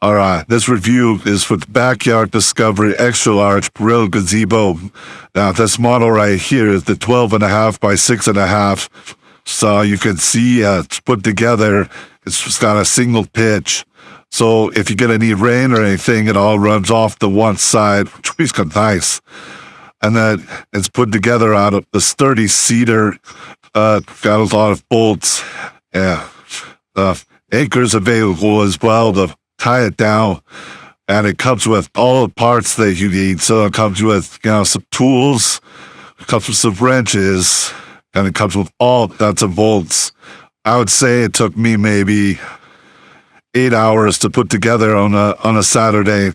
All right, this review is for the Backyard Discovery XL Grill Gazebo. Now, this model right here is the 12.5 by 6.5. So you can see it's put together. It's just got a single pitch. So if you get any rain or anything, it all runs off the one side, which is kind of nice. And then it's put together out of the sturdy cedar. Got a lot of bolts. Yeah. Anchors available as well to tie it down, and it comes with all the parts that you need. So it comes with, some tools, it comes with some wrenches, and it comes with all nuts and bolts. I would say it took me maybe 8 hours to put together on a Saturday.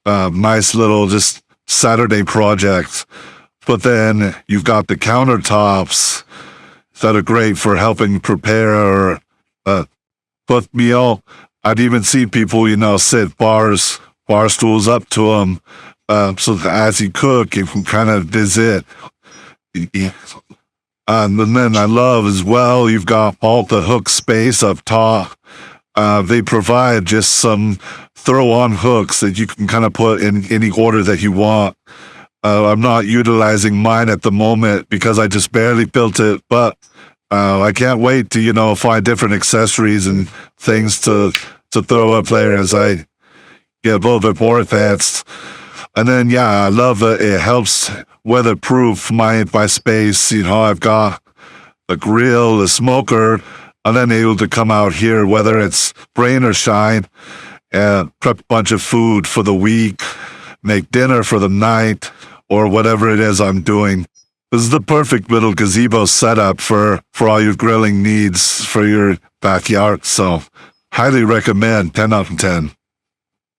Nice little just Saturday project. But then you've got the countertops that are great for helping prepare a cooked meal. I'd even see people, sit bar stools up to them, so that as you cook, you can kind of visit. And then I love as well, you've got all the hook space up top. They provide just some throw-on hooks that you can kind of put in any order that you want. I'm not utilizing mine at the moment because I just barely built it, but I can't wait to, find different accessories and things to throw up there as I get a little bit more advanced. And then, I love it. It helps weatherproof my space. I've got the grill, the smoker, and then able to come out here, whether it's rain or shine, and prep a bunch of food for the week, make dinner for the night, or whatever it is I'm doing. This is the perfect little gazebo setup for all your grilling needs for your backyard. So highly recommend, 10 out of 10.